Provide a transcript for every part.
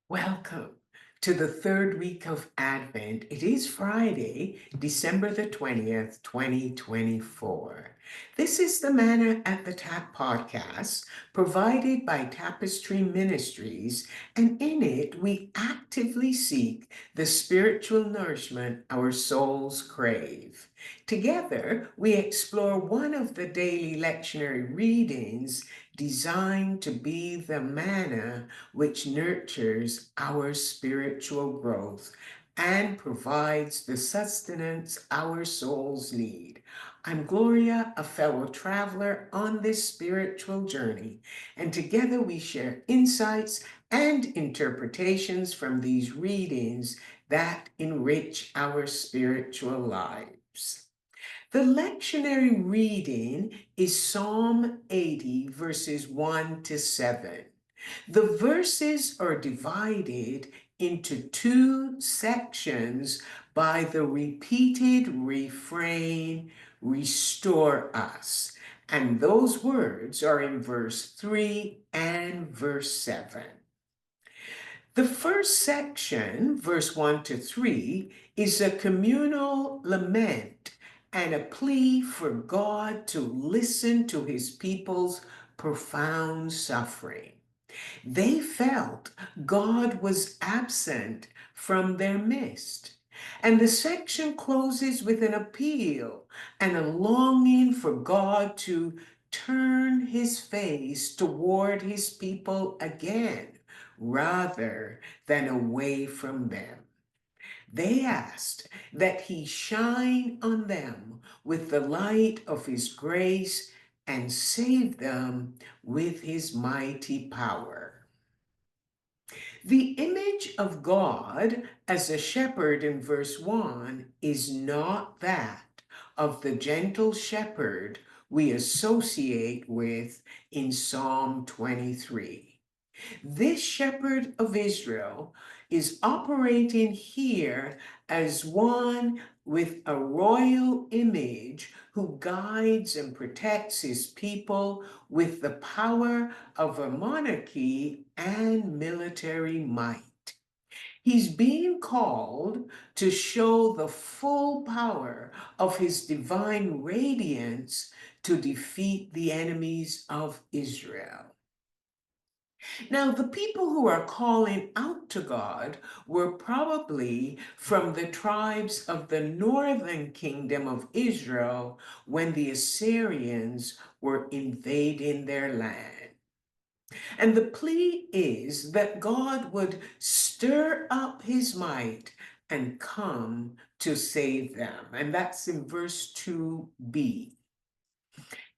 Welcome to the third week of Advent. It is Friday, December the 20th, 2024. This is the Manna at the Tap podcast provided by Tapestry Ministries, and in it we actively seek the spiritual nourishment our souls crave. Together, we explore one of the daily lectionary readings designed to be the manna which nurtures our spiritual growth and provides the sustenance our souls need. I'm Gloria, a fellow traveler on this spiritual journey, and together we share insights and interpretations from these readings that enrich our spiritual lives. The lectionary reading is Psalm 80, verses 1 to 7. The verses are divided into two sections by the repeated refrain, restore us. And those words are in verse 3 and verse 7. The first section, verse 1 to 3, is a communal lament and a plea for God to listen to his people's profound suffering. They felt God was absent from their midst. And the section closes with an appeal and a longing for God to turn his face toward his people again, rather than away from them. They asked that he shine on them with the light of his grace and save them with his mighty power. The image of God as a shepherd in verse 1 is not that of the gentle shepherd we associate with in Psalm 23. This shepherd of Israel is operating here as one with a royal image who guides and protects his people with the power of a monarchy and military might. He's being called to show the full power of his divine radiance to defeat the enemies of Israel. Now, the people who are calling out to God were probably from the tribes of the northern kingdom of Israel when the Assyrians were invading their land. And the plea is that God would stir up his might and come to save them. And that's in verse 2b.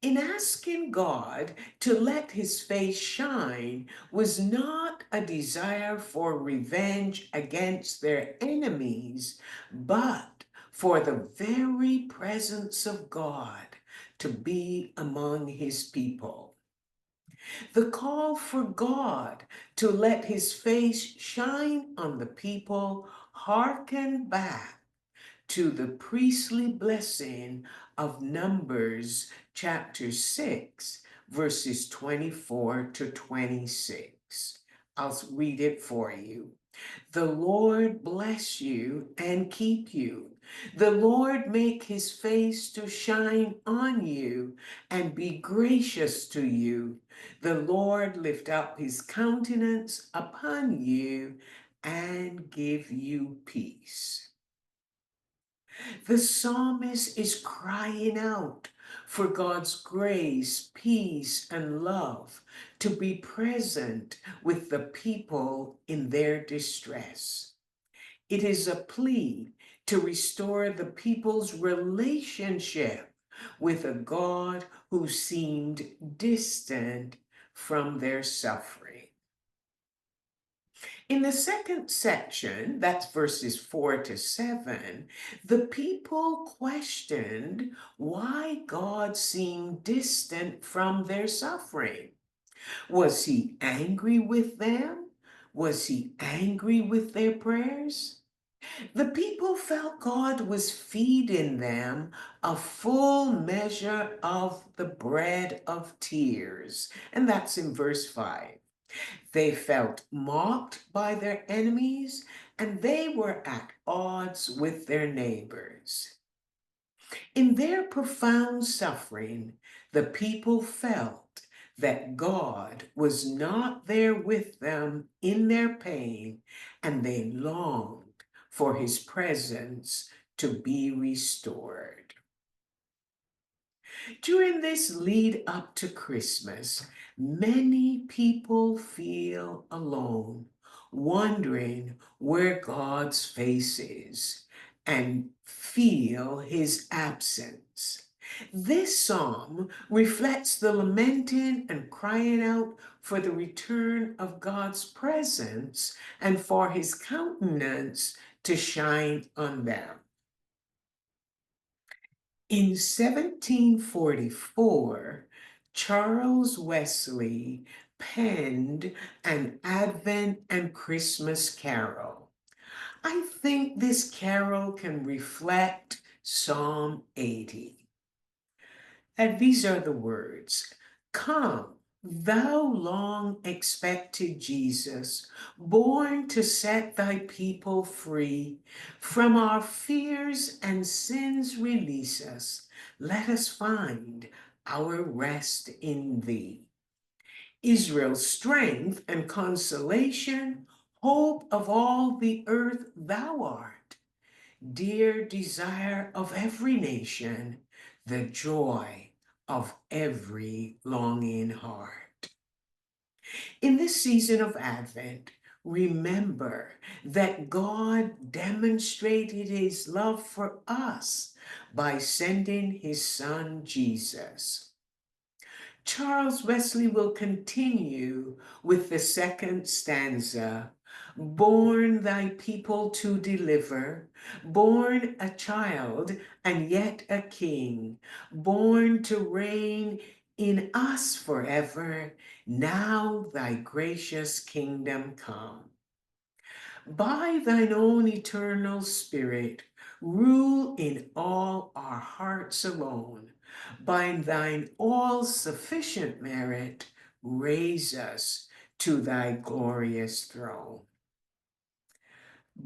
In asking God to let his face shine was not a desire for revenge against their enemies, but for the very presence of God to be among his people. The call for God to let his face shine on the people hearkened back to the priestly blessing of Numbers chapter 6, verses 24 to 26. I'll read it for you. The Lord bless you and keep you. The Lord make his face to shine on you and be gracious to you. The Lord lift up his countenance upon you and give you peace. The psalmist is crying out for God's grace, peace, and love to be present with the people in their distress. It is a plea to restore the people's relationship with a God who seemed distant from their suffering. In the second section, that's verses 4 to 7, the people questioned why God seemed distant from their suffering. Was he angry with them? Was he angry with their prayers? The people felt God was feeding them a full measure of the bread of tears, and that's in verse 5. They felt mocked by their enemies, and they were at odds with their neighbors. In their profound suffering, the people felt that God was not there with them in their pain, and they longed for his presence to be restored. During this lead up to Christmas, many people feel alone, wondering where God's face is and feel his absence. This psalm reflects the lamenting and crying out for the return of God's presence and for his countenance to shine on them. In 1744, Charles Wesley penned an Advent and Christmas carol. I think this carol can reflect Psalm 80. And these are the words: Come, thou long expected Jesus, born to set thy people free. From our fears and sins release us. Let us find our rest in thee. Israel's strength and consolation, hope of all the earth thou art. Dear desire of every nation, the joy of every longing heart. In this season of Advent, remember that God demonstrated his love for us by sending his son Jesus. Charles Wesley will continue with the second stanza. Born thy people to deliver, born a child and yet a king, born to reign in us forever, now thy gracious kingdom come. By thine own eternal spirit, rule in all our hearts alone. By thine all-sufficient merit, raise us to thy glorious throne.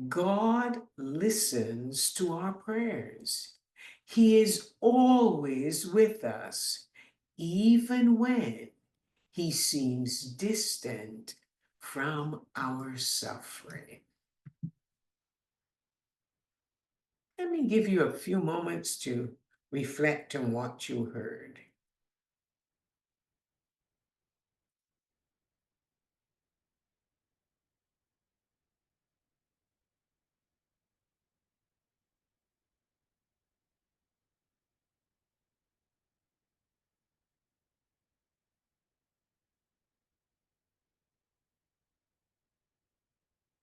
God listens to our prayers. He is always with us, even when he seems distant from our suffering. Let me give you a few moments to reflect on what you heard.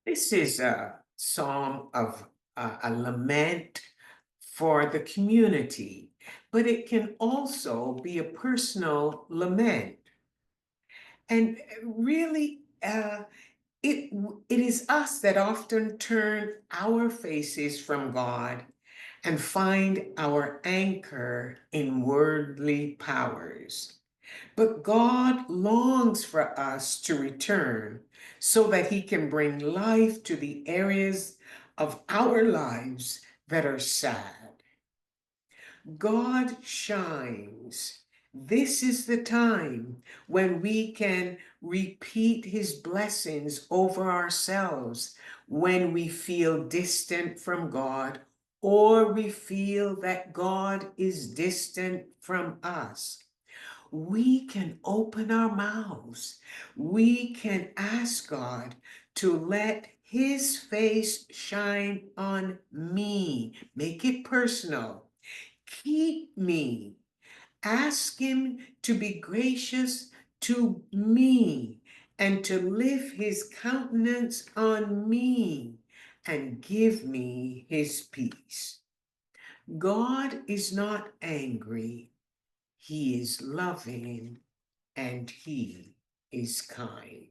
This is a psalm of a lament for the community, but it can also be a personal lament. And really, it, it is us that often turn our faces from God and find our anchor in worldly powers. But God longs for us to return so that he can bring life to the areas of our lives that are sad. God shines. This is the time when we can repeat his blessings over ourselves when we feel distant from God or we feel that God is distant from us. We can open our mouths. We can ask God to let his face shine on me. Make it personal. Keep me. Ask him to be gracious to me and to lift his countenance on me and give me his peace. God is not angry. He is loving and he is kind.